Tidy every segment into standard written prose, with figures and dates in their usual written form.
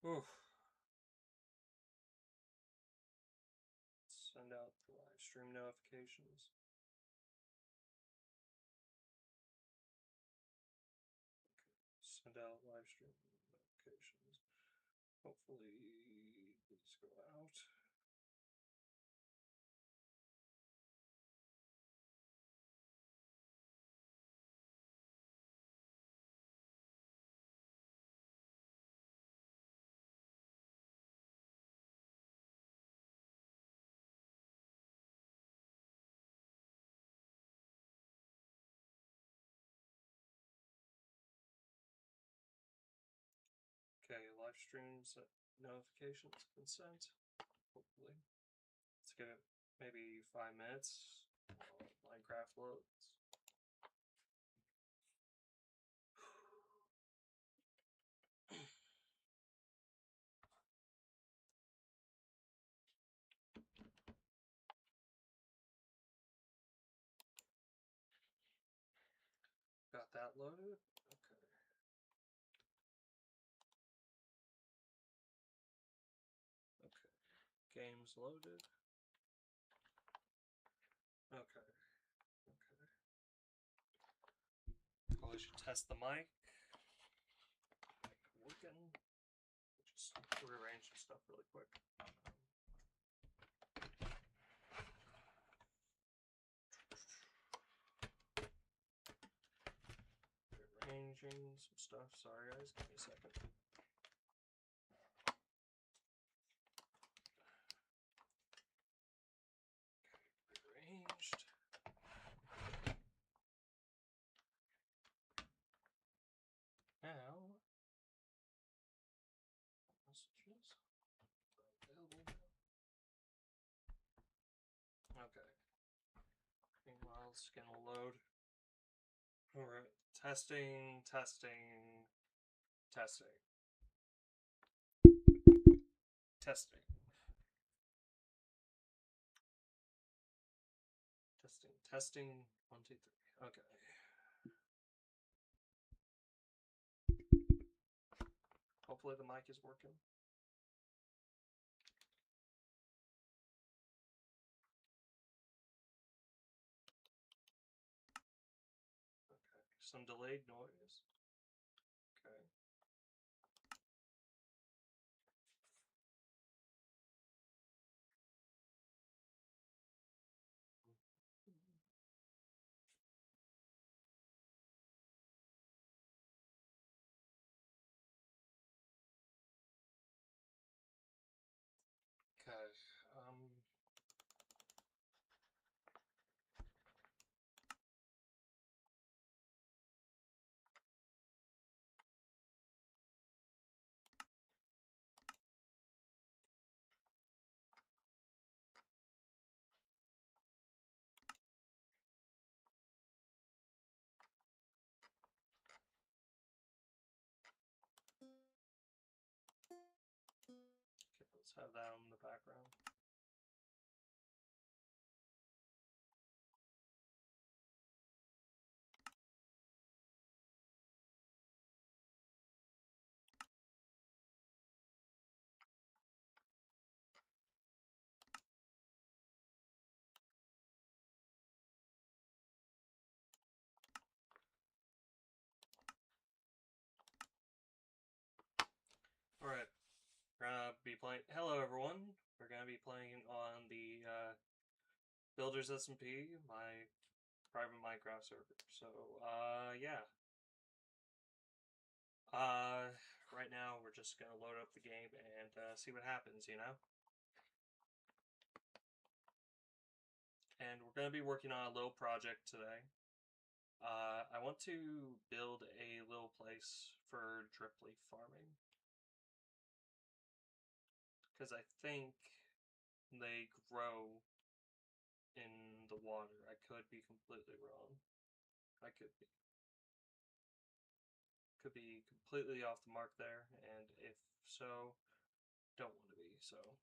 Oof. Send out the live stream notifications. Send out live stream notifications. Hopefully, these go out. Okay, live streams notifications consent. Hopefully. Let's give it maybe 5 minutes while Minecraft loads. Got that loaded? Okay. Okay. Games loaded. Okay. Okay. Probably should test the mic. Working. Just rearrange some stuff really quick. Rearranging some stuff. Sorry guys, give me a second. Rearranged. Now, messages available. Okay. Meanwhile, it's gonna load. Alright. Testing, testing, testing. Testing. Testing, testing. 1, 2, 3. Okay. Hopefully the mic is working. Okay. Some delayed noise. Okay. Okay. Okay, let's have that on the background. Alright. We're gonna be playing. Hello, everyone. We're gonna be playing on the Builders SMP, my private Minecraft server. So, yeah. Right now we're just gonna load up the game and see what happens, you know? And we're gonna be working on a little project today. I want to build a little place for drip leaf farming. Because I think they grow in the water. I could be completely wrong. I could be. Could be completely off the mark there, and if so, don't want to be, so.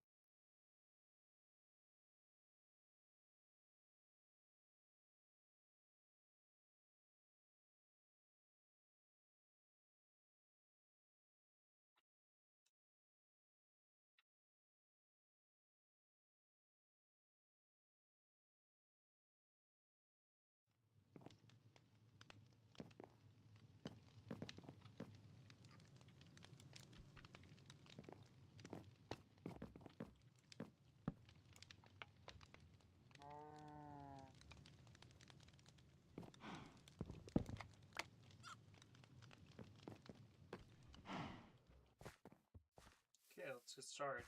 let's get started.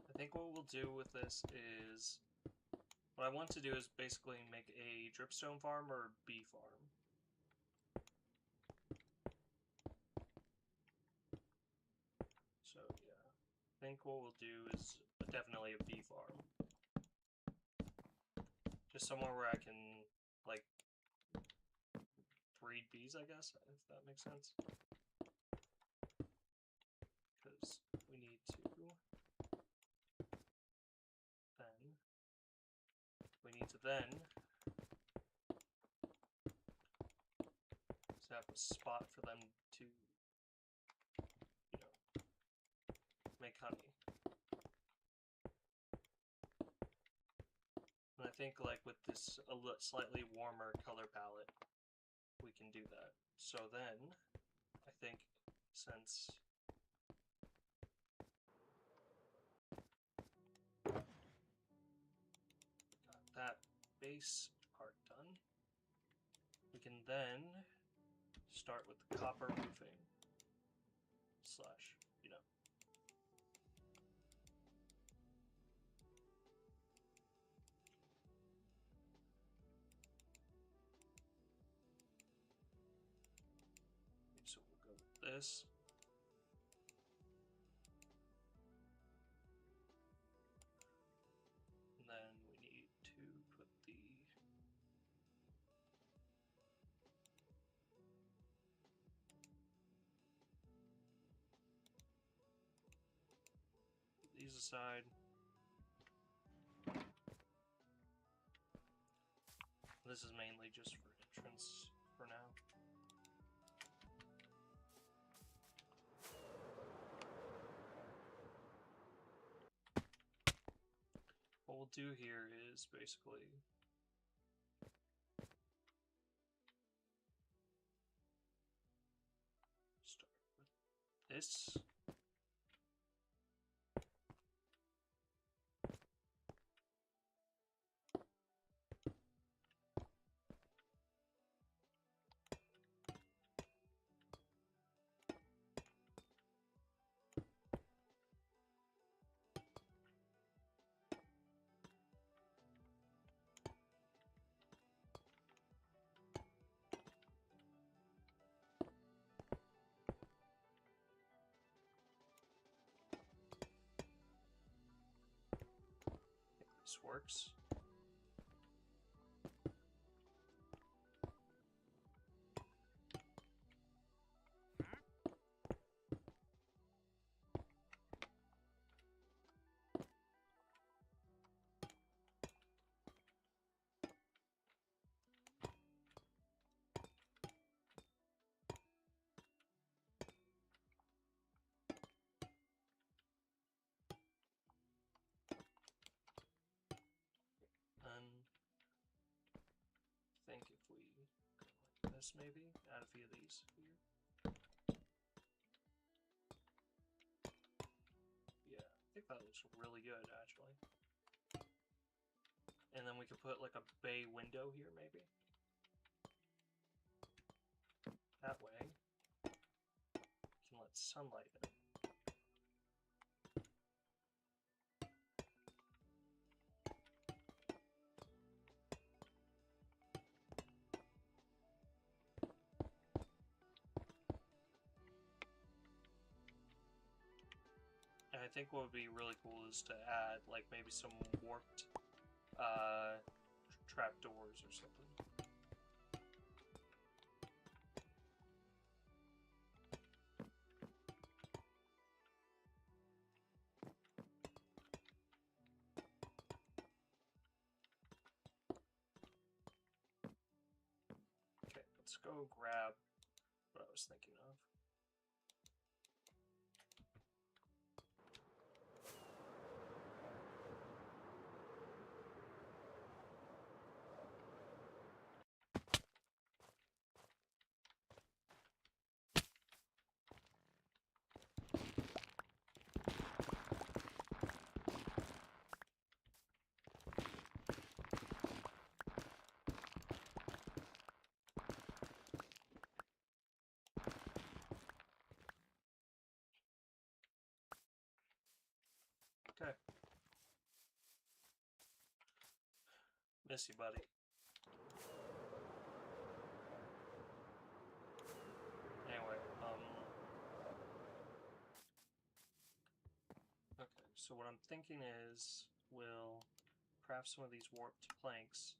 I think what we'll do with this is, what I want to do is basically make a dripstone farm or bee farm. So yeah, I think what we'll do is definitely a bee farm. Just somewhere where I can, like, breed bees, I guess, if that makes sense. Because we need to then have a spot for them to, you know, make honey. And I think, like, with this slightly warmer color palette, we can do that. So then, I think, since got that base part done, we can then start with the copper roofing slash, you know. So we'll go with this. And then we need to put these aside. This is mainly just for entrance for now. What we'll do here is basically start with this. This works. I think if we go like this, maybe add a few of these here. Yeah, I think that looks really good, actually. And then we could put like a bay window here, maybe. That way, we can let sunlight in. And I think what would be really cool is to add, like, maybe some warped trapdoors or something. let's go grab what I was thinking of. Okay. Miss you, buddy. Anyway, okay, so what I'm thinking is we'll craft some of these warped planks.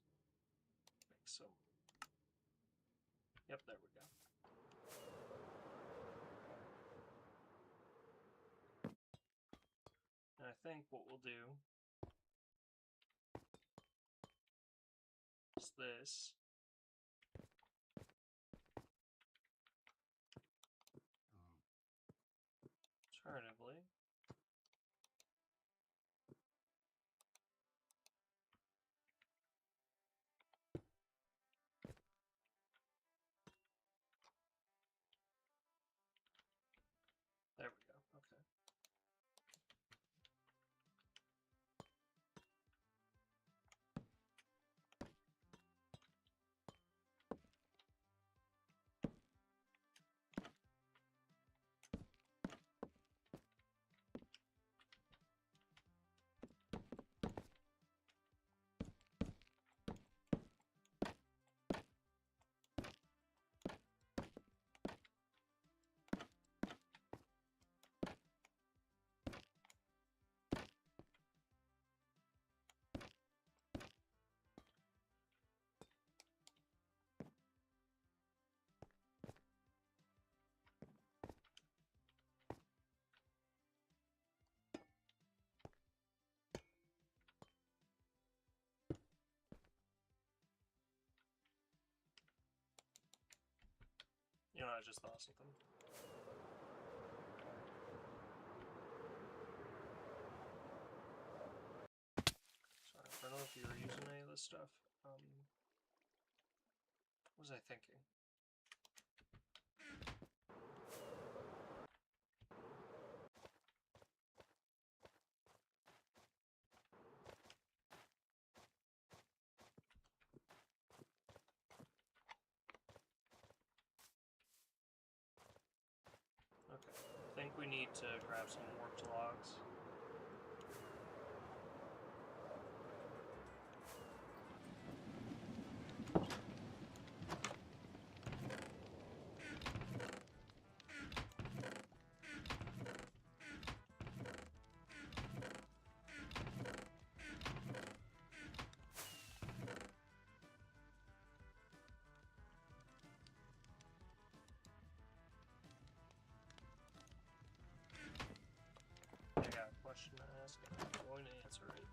Make some. Yep, there we go. And I think what we'll do is this. Alternatively, there we go. Okay. You know, I just thought of something. Sorry, I don't know if you were using any of this stuff. What was I thinking? Okay, I think we need to grab some warped logs. I got a question to ask, and I'm going to answer it.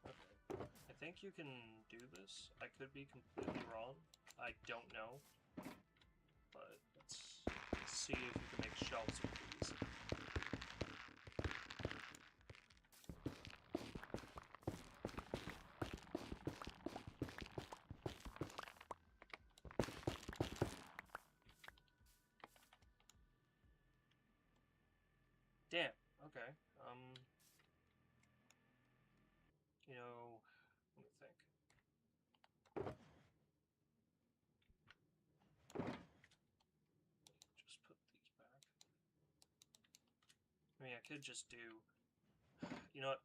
Okay, I think you can do this. I could be completely wrong. I don't know. But let's see if you can make shelves with these. Damn, okay. You know, let me think. Just put these back. I mean, I could just do... You know what?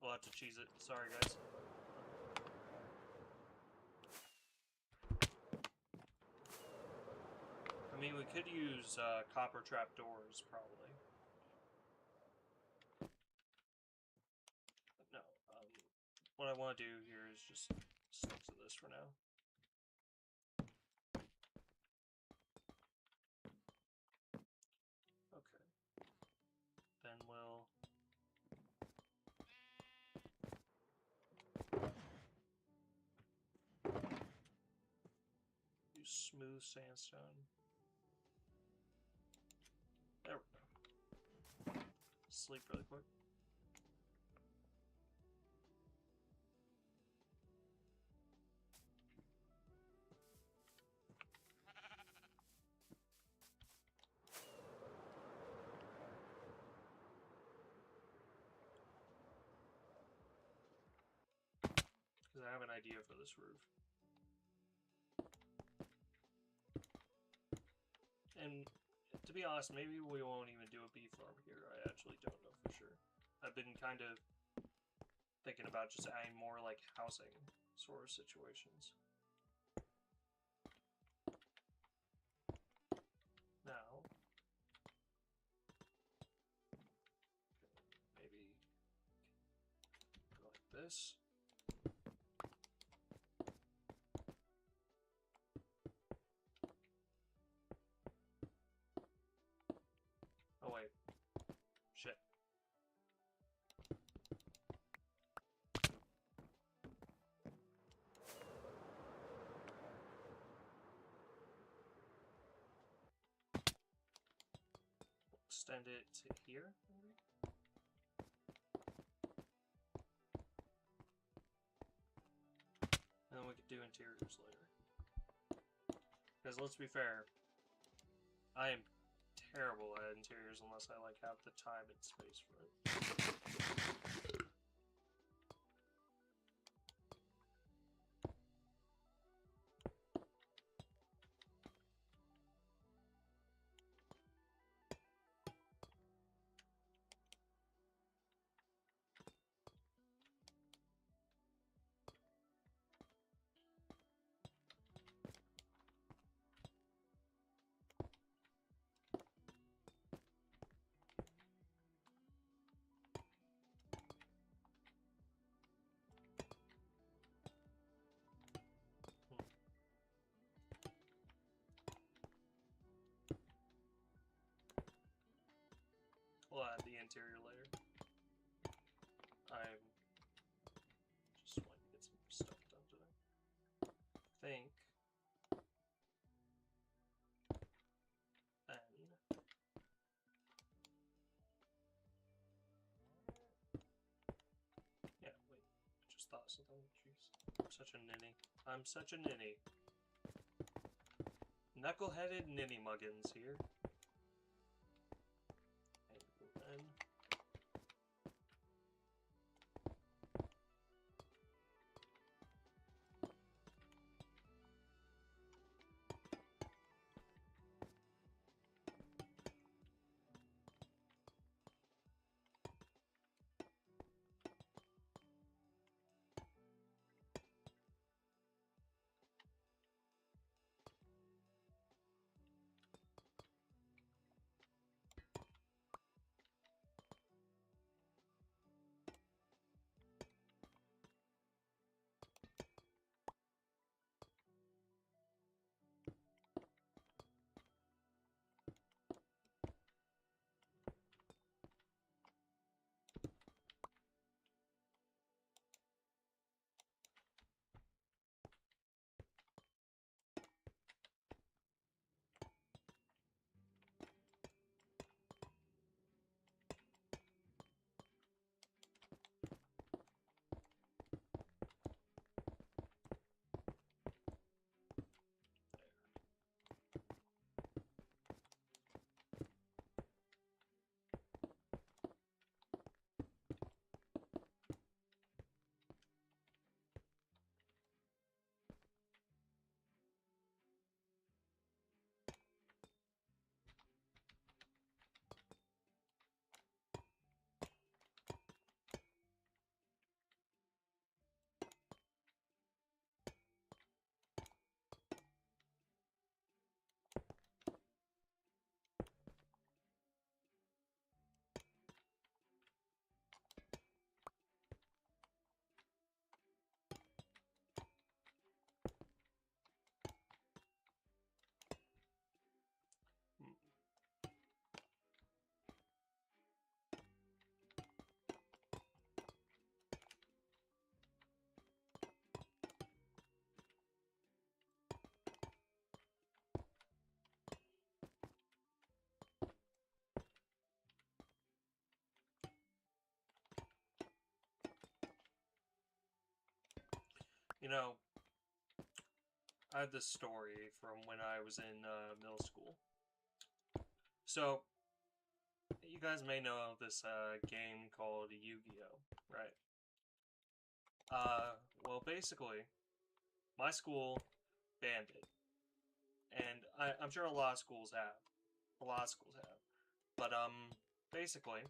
We'll have to cheese it. Sorry, guys. I mean, we could use copper trapdoors, probably. But no. what I want to do here is just stick to this for now. Okay. Then we'll use smooth sandstone. There we go. Sleep really quick. Because I have an idea for this roof. And to be honest, maybe we won't even do a bee farm here. I actually don't know for sure. I've been kind of thinking about just adding more like housing sort of situations. Now, maybe go like this. Oh wait, shit. Extend it to here, maybe? And then we could do interiors later. Because let's be fair, I am terrible at interiors unless I like have the time and space for it. We'll add the interior layer. I'm just wanting to get some stuff done today. I think then yeah, wait, I just thought something. Jeez. I'm such a ninny. I'm such a ninny. Knuckle-headed ninny muggins here. And then You know, I had this story from when I was in middle school. So, you guys may know of this game called Yu-Gi-Oh, right? Well, basically, my school banned it. And I'm sure a lot of schools have. A lot of schools have. But, basically,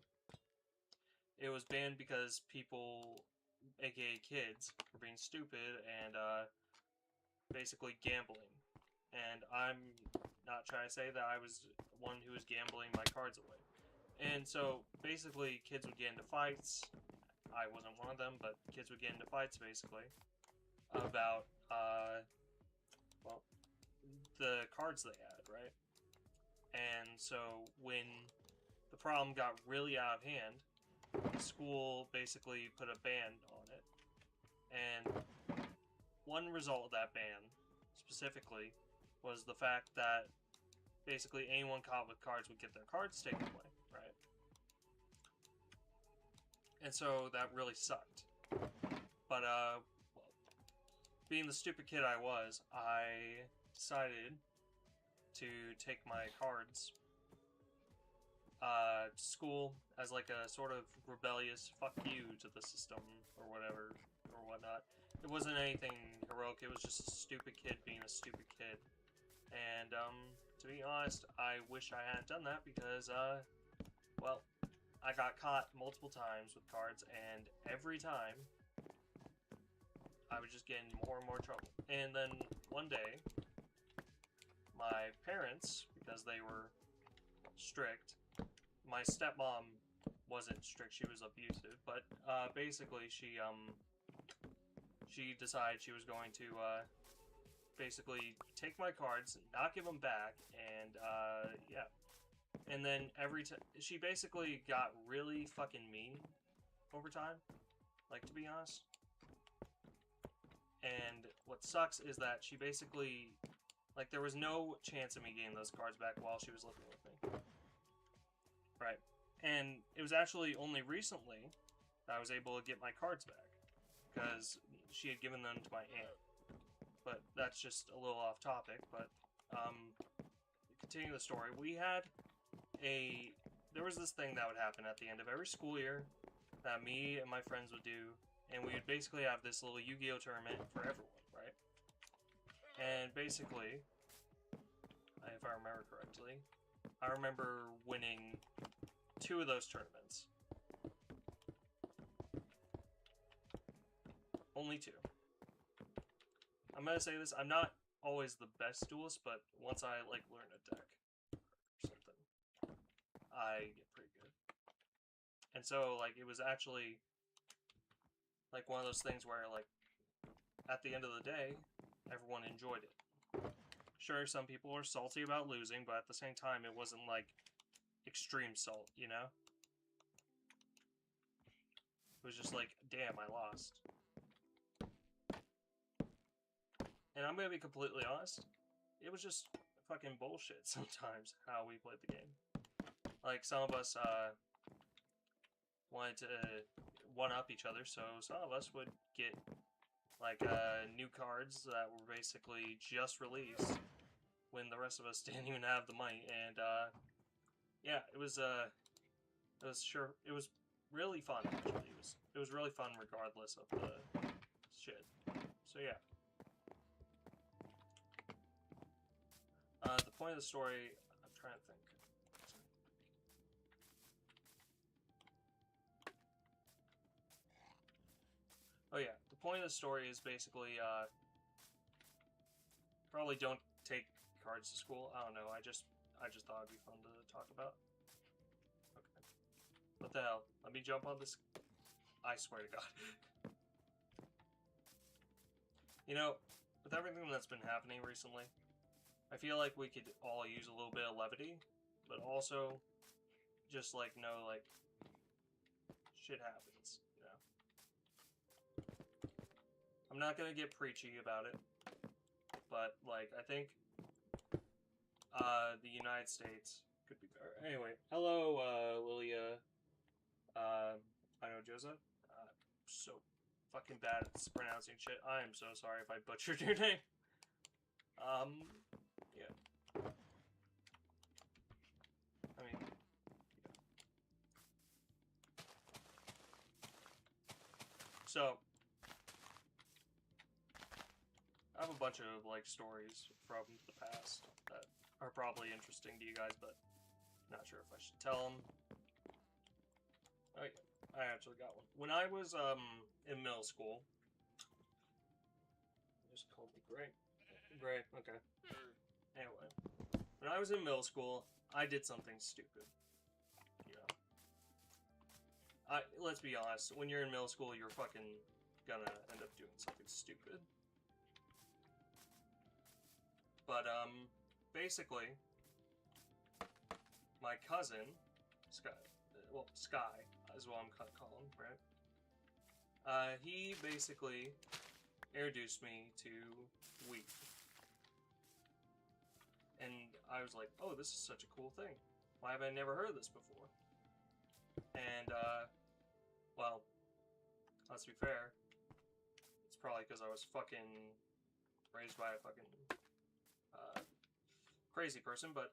it was banned because people, aka kids, were being stupid and, basically gambling. And I'm not trying to say that I was one who was gambling my cards away. And so, basically, kids would get into fights. I wasn't one of them, but kids would get into fights, basically, about, well, the cards they had, right? And so, when the problem got really out of hand, the school basically put a ban on it. And one result of that ban, specifically, was the fact that basically anyone caught with cards would get their cards taken away, right? And so that really sucked. But, well, being the stupid kid I was, I decided to take my cards to school as like a sort of rebellious fuck you to the system or whatever or whatnot. It wasn't anything heroic, it was just a stupid kid being a stupid kid. And to be honest, I wish I hadn't done that because well, I got caught multiple times with cards, and every time I was just getting more and more trouble. And then one day, my parents, because they were strict, my stepmom wasn't strict, she was abusive, but basically she decided she was going to basically take my cards, not give them back, and yeah. And then every time, she basically got really fucking mean over time, like, to be honest. And what sucks is that she basically, like, there was no chance of me getting those cards back while she was living with me. Right. And it was actually only recently that I was able to get my cards back, because she had given them to my aunt. But that's just a little off topic, but, continue the story. There was this thing that would happen at the end of every school year that me and my friends would do, and we would basically have this little Yu-Gi-Oh tournament for everyone, right? And basically, if I remember correctly, I remember winning 2 of those tournaments. Only 2. I'm gonna say this, I'm not always the best duelist, but once I, like, learn a deck or something, I get pretty good. And so, like, it was actually, like, one of those things where, like, at the end of the day, everyone enjoyed it. Sure, some people were salty about losing, but at the same time, it wasn't, like, extreme salt, you know? It was just like, damn, I lost. And I'm gonna be completely honest, it was just fucking bullshit sometimes, how we played the game. Like, some of us, wanted to one-up each other, so some of us would get, like, new cards that were basically just released when the rest of us didn't even have the money, and, yeah, it was really fun, actually. It was really fun regardless of the shit. So, yeah. The point of the story, I'm trying to think. Oh yeah, the point of the story is basically, probably don't take cards to school. I don't know, I just thought it'd be fun to talk about. Okay. What the hell? Let me jump on this. I swear to God. You know, with everything that's been happening recently, I feel like we could all use a little bit of levity, but also just, like, know, like, shit happens, you know? I'm not gonna get preachy about it, but, like, I think the United States could be better. Anyway, hello, Lilia, I know Joseph. So fucking bad at pronouncing shit. I am so sorry if I butchered your name. Yeah. I mean, yeah. So, I have a bunch of, like, stories from the past that are probably interesting to you guys, but not sure if I should tell them. Oh, yeah. I actually got one. When I was, in middle school, just call me Gray. Gray, okay. Anyway, when I was in middle school, I did something stupid. You know, let's be honest. When you're in middle school, you're fucking gonna end up doing something stupid. But basically, my cousin, Sky is what I'm calling him, right? He basically introduced me to weed. And I was like, oh, this is such a cool thing. Why have I never heard of this before? And, well, let's be fair. It's probably because I was fucking raised by a fucking crazy person, but,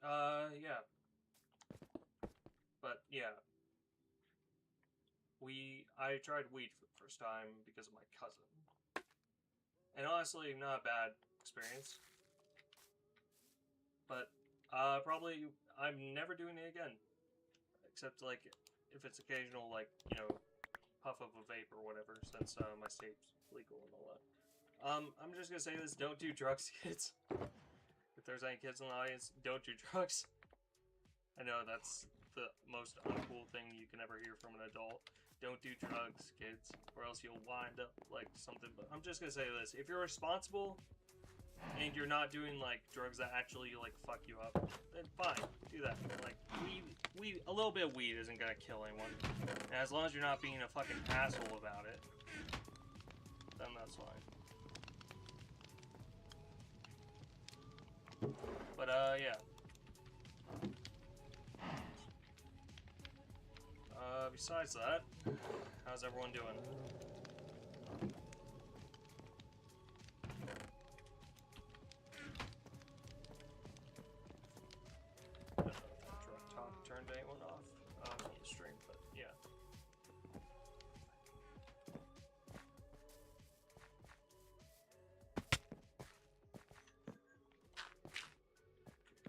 yeah. But, yeah. I tried weed for the first time because of my cousin. And honestly, not a bad experience. But, probably, I'm never doing it again. Except, like, if it's occasional, like, you know, puff of a vape or whatever, since, my state's legal and all that. I'm just gonna say this, don't do drugs, kids. If there's any kids in the audience, don't do drugs. I know that's the most uncool thing you can ever hear from an adult. Don't do drugs, kids, or else you'll wind up like something. But I'm just gonna say this: if you're responsible and you're not doing like drugs that actually like fuck you up, then fine, do that. Like weed, a little bit of weed isn't gonna kill anyone, and as long as you're not being a fucking asshole about it, then that's fine. But yeah. Besides that, how's everyone doing? I don't know if that talk turned anyone off on the stream, but yeah.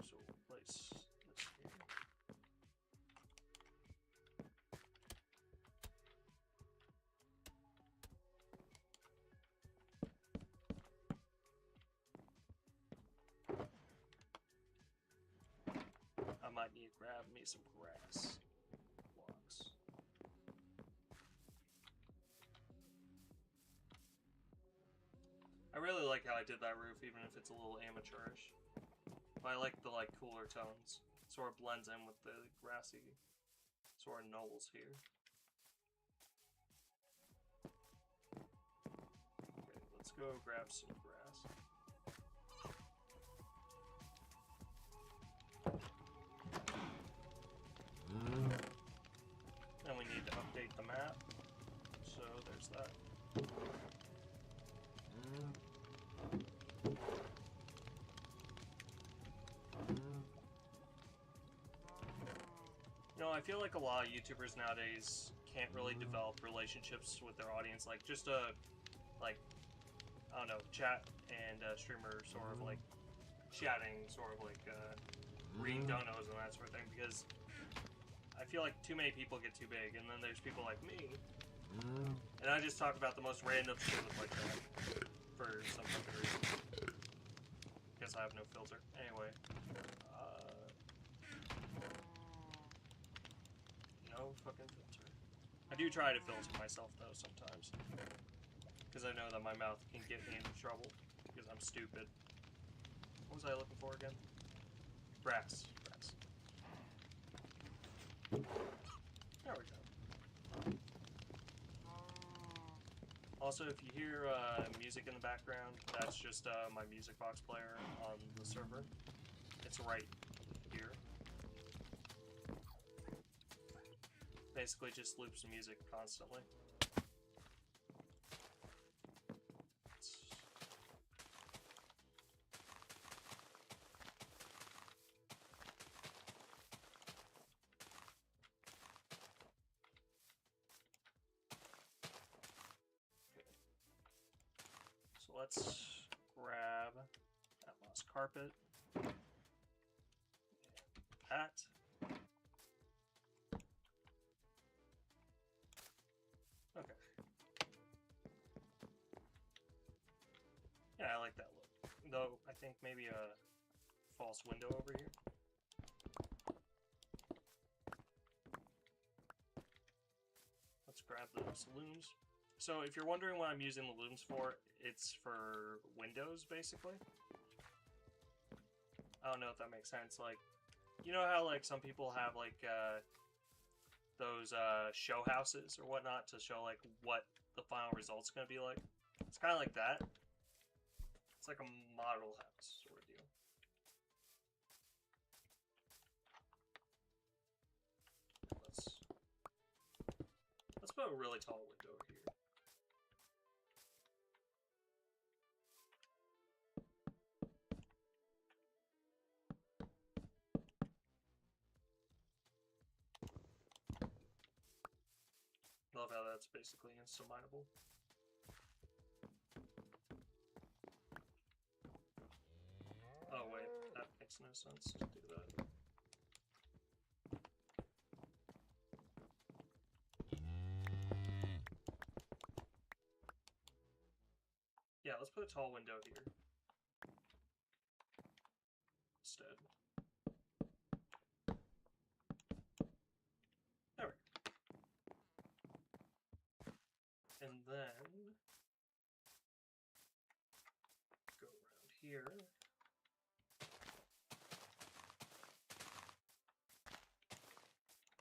So we'll place this here. I might need to grab me some grass blocks. I really like how I did that roof, even if it's a little amateurish. But I like the cooler tones. Sort of blends in with the grassy sort of knolls here. Okay, let's go grab some grass. Then we need to update the map. So there's that. You know, I feel like a lot of YouTubers nowadays can't really develop relationships with their audience. Like, just like, I don't know, chat and streamer sort of like chatting, sort of like reading donos and that sort of thing. Because I feel like too many people get too big, and then there's people like me, and I just talk about the most random shit like that for some fucking reason. Guess I have no filter. Anyway, no fucking filter. I do try to filter myself though sometimes, because I know that my mouth can get me into trouble because I'm stupid. What was I looking for again? Brass. There we go. Also, if you hear music in the background, that's just my music box player on the server. It's right here. Basically just loops music constantly. let's grab that moss carpet. That. Okay. Yeah, I like that look. Though, I think maybe a false window over here. Let's grab those looms. So if you're wondering what I'm using the looms for, it's for windows, basically. I don't know if that makes sense. Like, you know how like some people have like those show houses or whatnot to show like what the final result's gonna be like? It's kind of like that. It's like a model house sort of deal. Let's put a really tall window over here. Love how that's basically insta-mineable. Oh wait, that makes no sense to do that. Yeah, let's put a tall window here instead. There we go. And then go around here.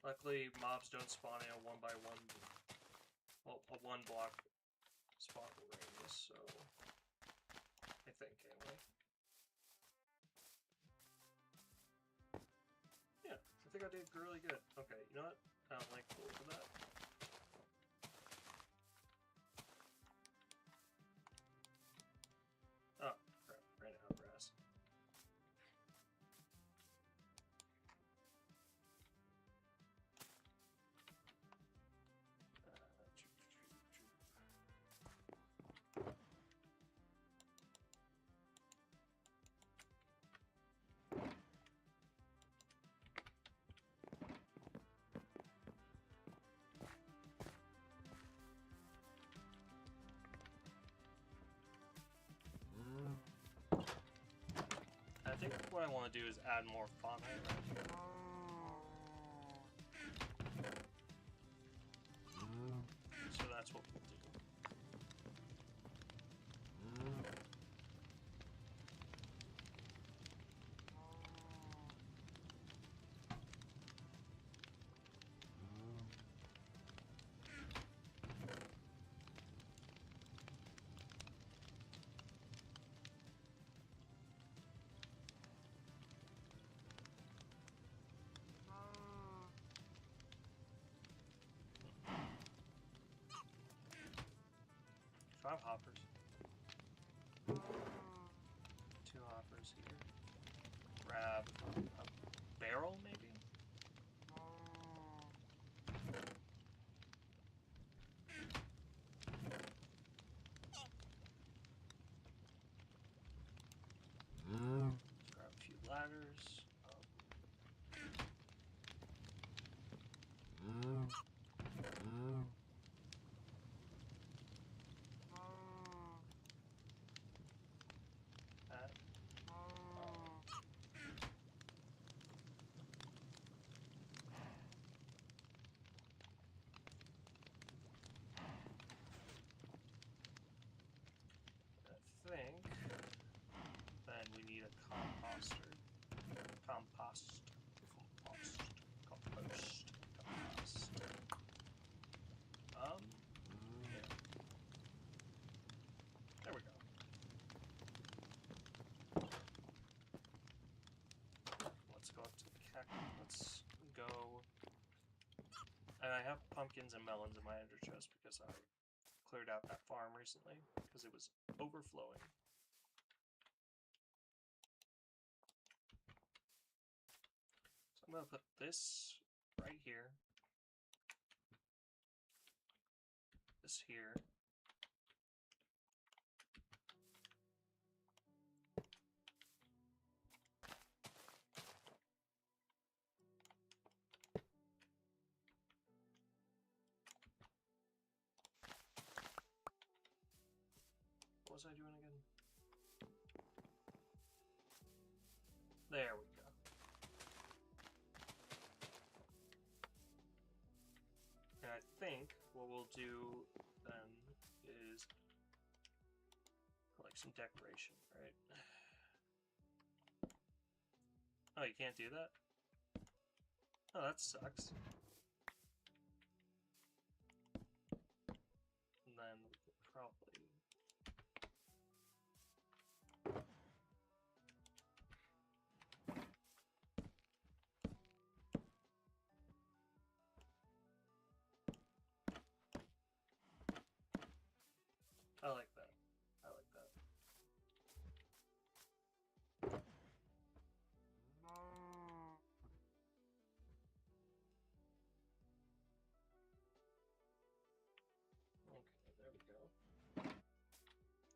Luckily, mobs don't spawn in a 1x1, well, a 1-block spawn radius, so I think anyway. Yeah, I think I did really good. Okay, you know what? I don't like the look of that. Oh, crap. Ran out of grass. I think what I want to do is add more fauna around here. So that's what we'll do. So I have hoppers. 2 hoppers here. Grab a barrel, maybe? Grab a few ladders. I think then we need a composter. Compost. Yeah. There we go. Let's go up to the cactus. Let's go. And I have pumpkins and melons in my ender chest because I cleared out that farm recently because it was overflowing. So I'm going to put this right here. This here. What was I doing again? There we go. And I think what we'll do then is like some decoration, right? Oh, you can't do that? Oh, that sucks. And then we could probably... I like that. I like that. Okay, there we go.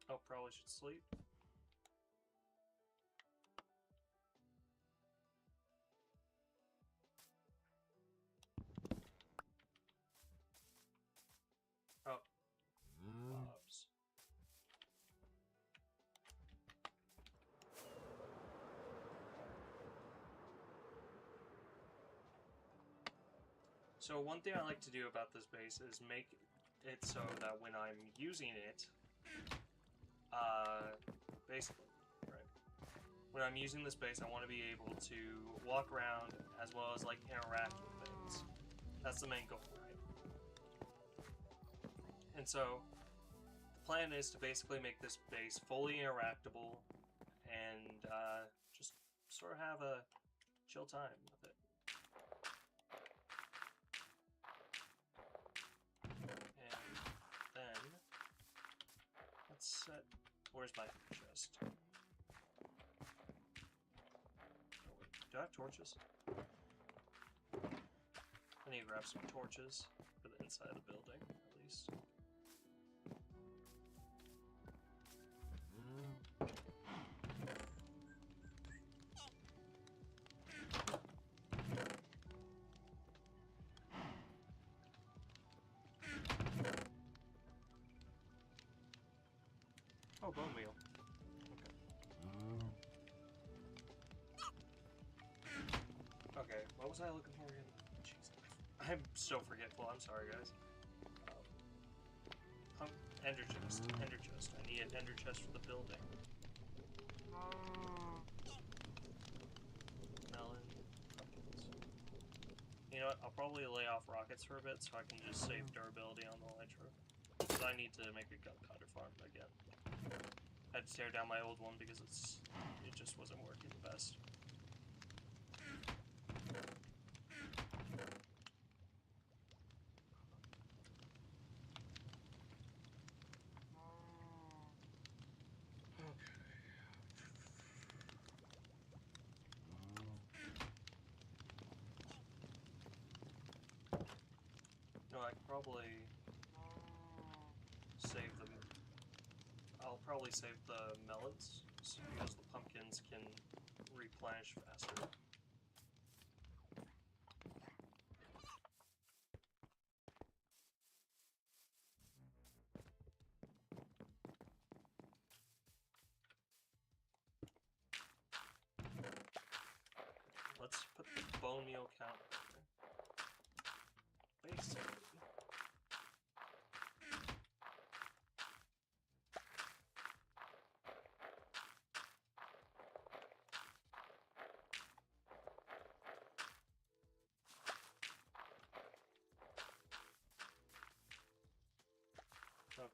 Oh, probably should sleep. Oh. Bobs. So one thing I like to do about this base is make it so that when I'm using it, basically, right? When I'm using this base, I want to be able to walk around as well as like interact with things. That's the main goal, right? And so the plan is to basically make this base fully interactable and just sort of have a chill time with it. And then let's set. Where's my chest? Oh, wait. Do I have torches? I need to grab some torches for the inside of the building, at least. Oh, bone meal. Okay. Okay, what was I looking for again? Jeez. I'm so forgetful. I'm sorry, guys. Ender chest. Ender chest. I need an ender chest for the building. Melon. Pumpkins. You know what? I'll probably lay off rockets for a bit so I can just save durability on the elytra. Because I need to make a gunpowder farm again. I had to tear down my old one because it just wasn't working the best. No, I could probably save them. I'll probably save the melons because the pumpkins can replenish faster. Let's put the bone meal count there. Basically. Okay.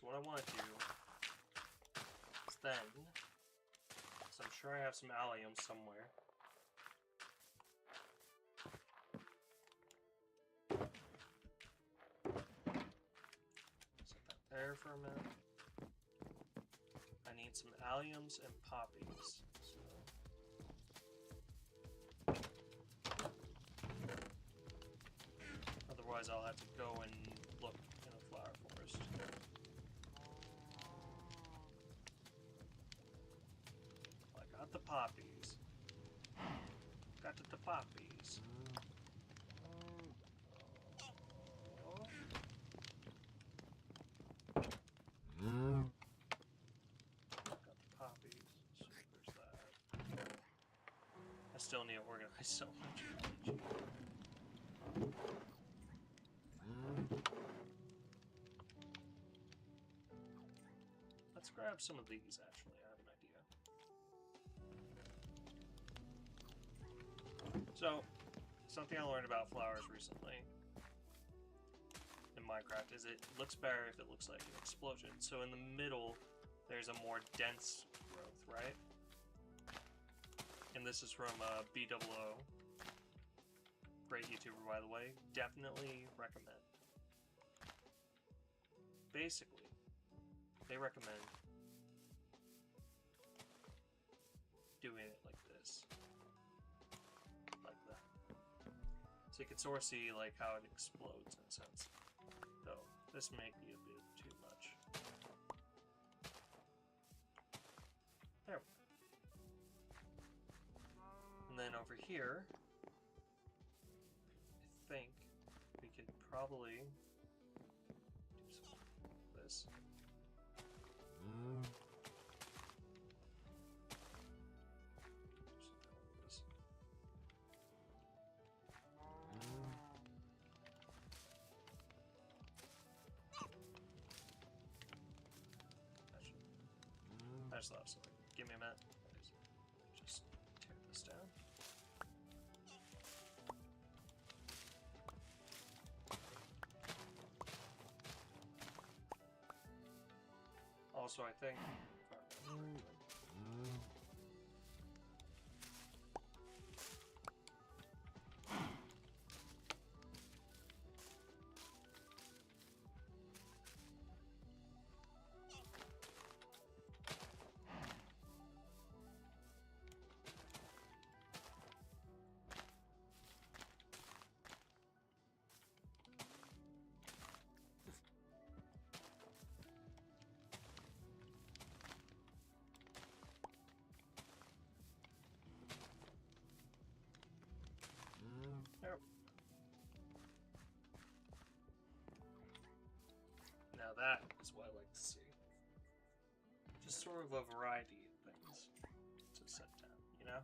So what I want to do is then, so I'm sure I have some allium somewhere. Set that there for a minute. I need some alliums and poppies. So. Otherwise, I'll have to go and look in a flower forest. I got the poppies. Got the poppies. Got the poppies. So there's that. I still need to organize so much energy. Let's grab some of these, actually. I have an idea. So, something I learned about flowers recently in Minecraft is it looks better if it looks like an explosion. So in the middle, there's a more dense growth, right? And this is from B00. Great YouTuber, by the way. Definitely recommend. Basically, they recommend doing it like this. Like that. So you can sort of see like how it explodes in a sense. Though, this may be a bit too much. There we go. And then over here, I think we could probably do something like this. I just thought of something. Give me a minute. Just tear this down. Also, I think. Now that is what I like to see. Just sort of a variety of things to set down, you know?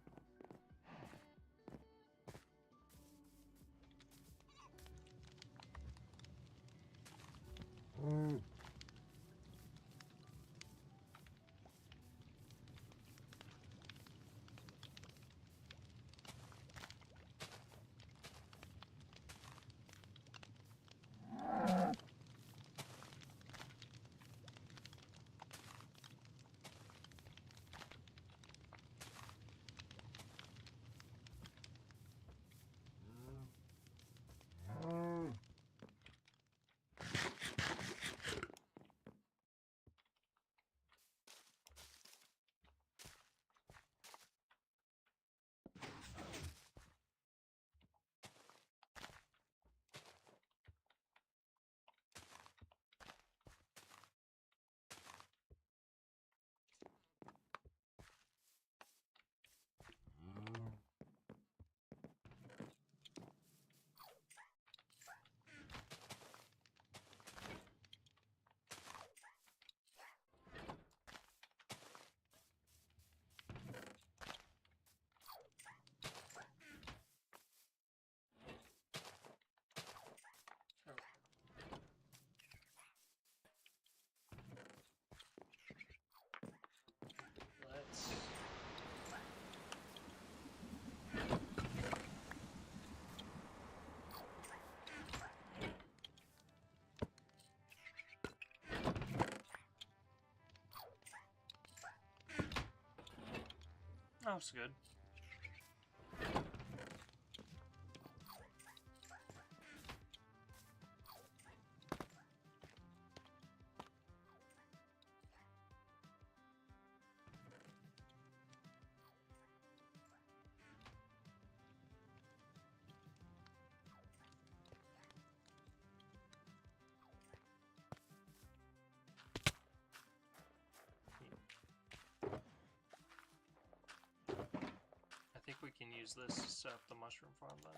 That was good. I think we can use this to set up the mushroom farm then.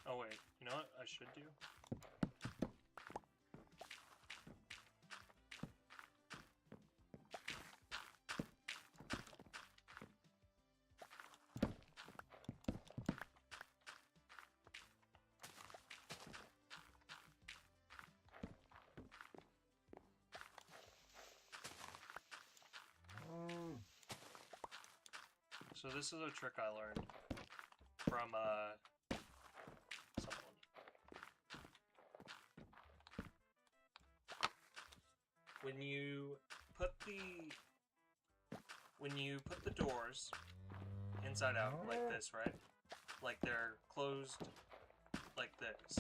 Oh wait, you know what I should do? So this is a trick I learned from someone. When you put the doors inside out like this, right? Like they're closed like this,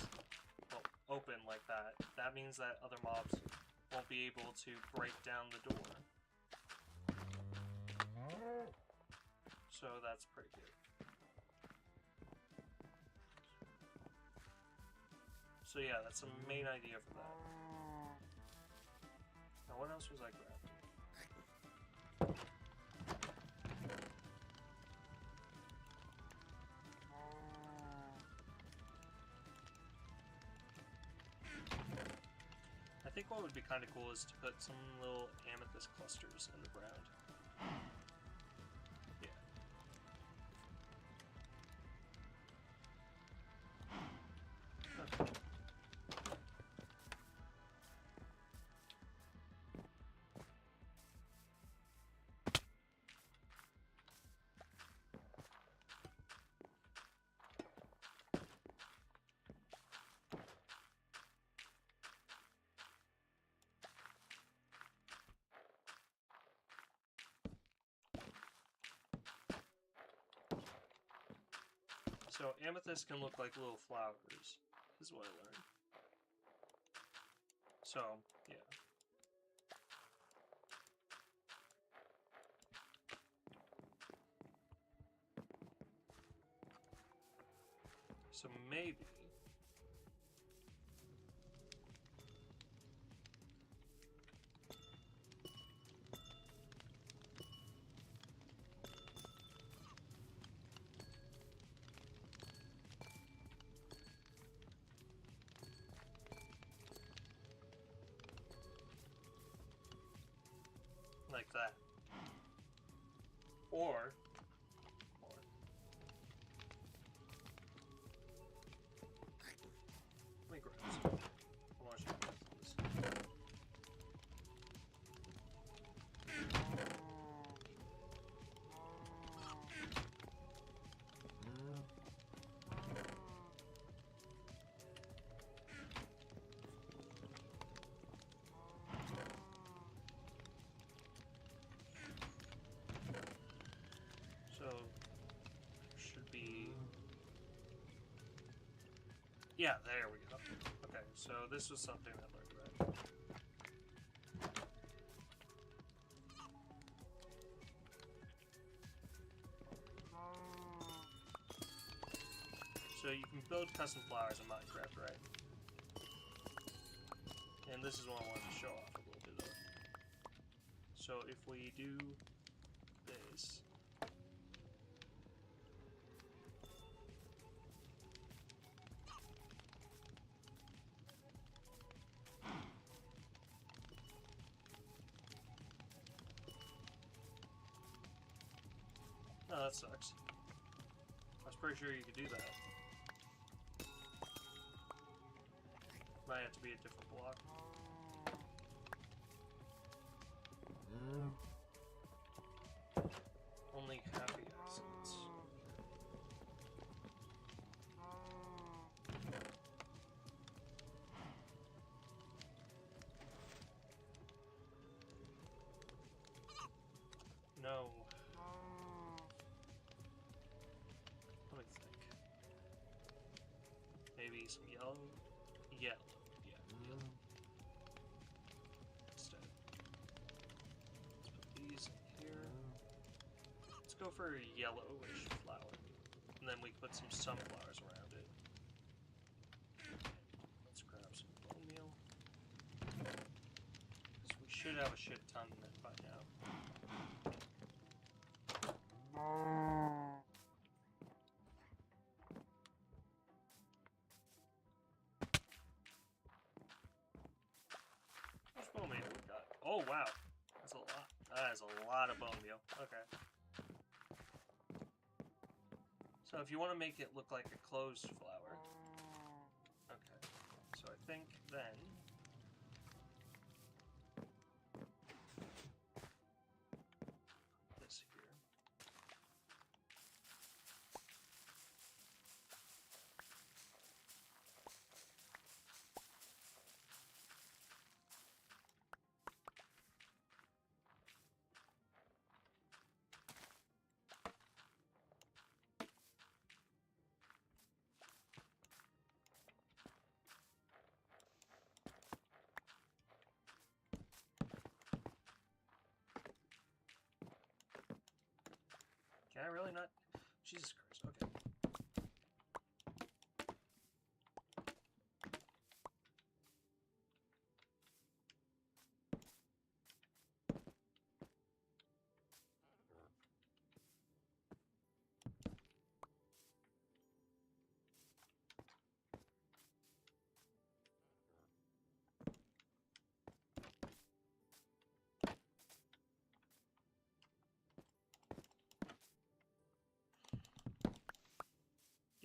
open like that. That means that other mobs won't be able to break down the door. So that's pretty good. So yeah, that's the main idea for that. Now what else was I grabbing? I think what would be kind of cool is to put some little amethyst clusters in the ground. Yeah. Okay. So amethyst can look like little flowers, is what I learned. So, yeah. So maybe... like that. Or let me grab some. I want to show you this. So should be, yeah, there we go. Okay, so this was something I learned, right? So you can build custom flowers in Minecraft, right? And this is what I wanted to show off a little bit of. So if we do this, Oh, that sucks. I was pretty sure you could do that. Might have to be a different block. Only happy accidents. No. Let me think. Maybe some yellow? Yellow. Yeah, yellow. Instead. Let's put these in here. Let's go for a yellowish flower. And then we can put some sunflowers around it. Let's grab some bone meal. Because we should have a shit ton in it by now. How much bone meal we got? Oh wow, that's a lot. That is a lot of bone meal. Okay. So if you want to make it look like a closed flower, okay. So I think then this here. Can I really not? Jesus Christ, okay.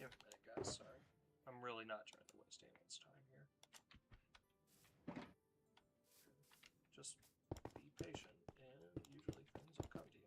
Give me a minute, guys, sorry. I'm really not trying to waste anyone's time here. Just be patient, and usually things will come to you.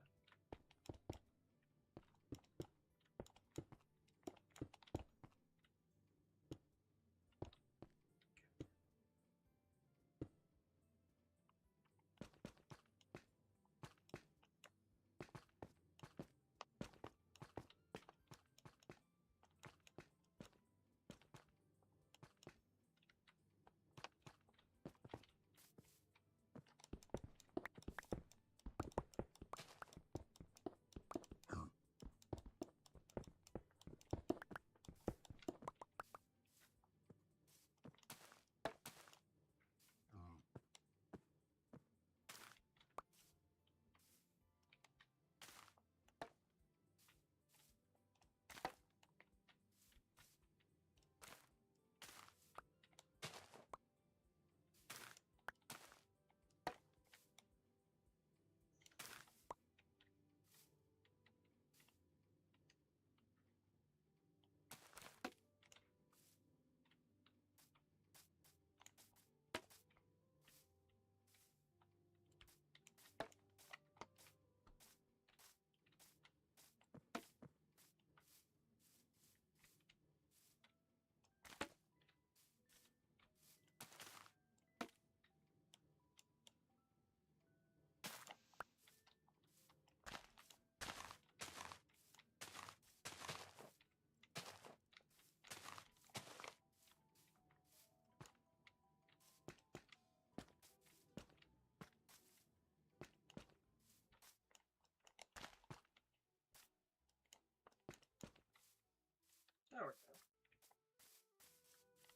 There we go.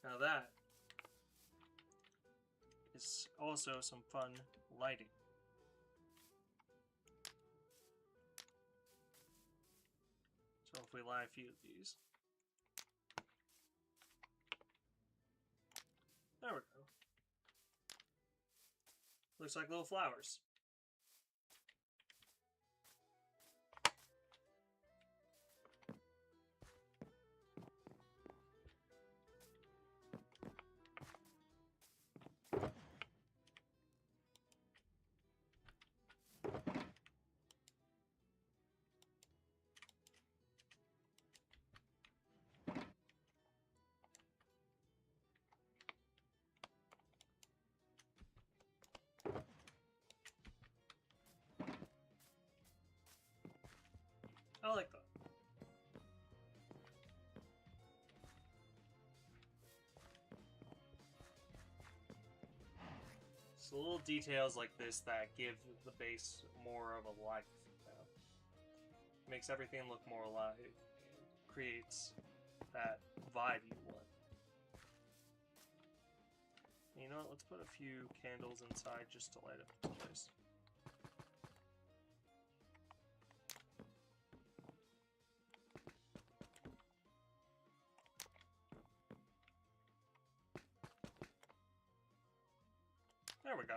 Now that is also some fun lighting. So if we light a few of these. There we go. Looks like little flowers. I like that. It's little details like this that give the base more of a life. Makes everything look more alive. And creates that vibe you want. You know what? Let's put a few candles inside just to light up the place. There we go.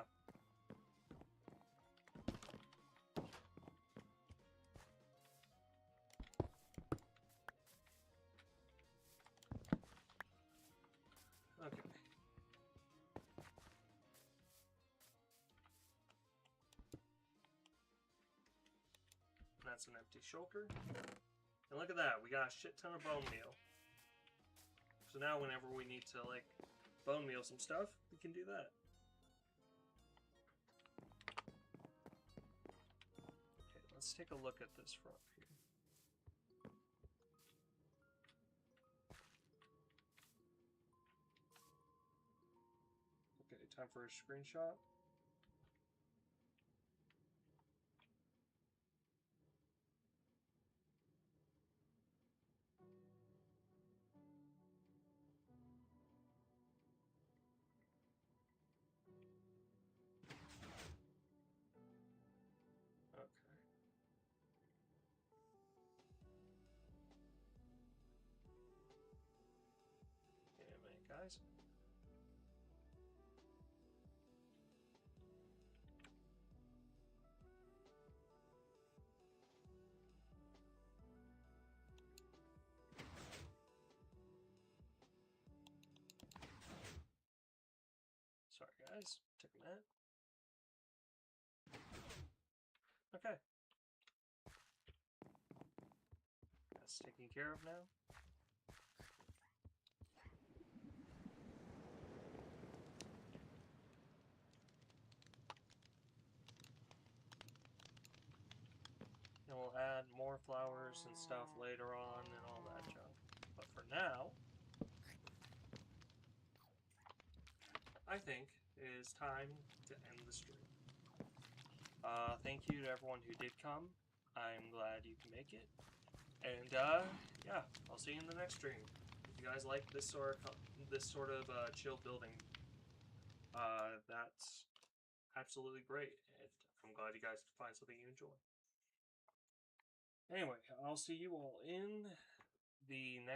Okay. That's an empty shulker. And look at that, we got a shit ton of bone meal. So now whenever we need to, like, bone meal some stuff, we can do that. Okay, let's take a look at this front here. Okay, time for a screenshot. Guys. Sorry guys, took a minute. Okay. That's taken care of now. And we'll add more flowers and stuff later on and all that junk. But for now, I think it is time to end the stream. Thank you to everyone who did come. I'm glad you can make it. And yeah, I'll see you in the next stream. If you guys like this sort of chill building, that's absolutely great. I'm glad you guys find something you enjoy. Anyway, I'll see you all in the next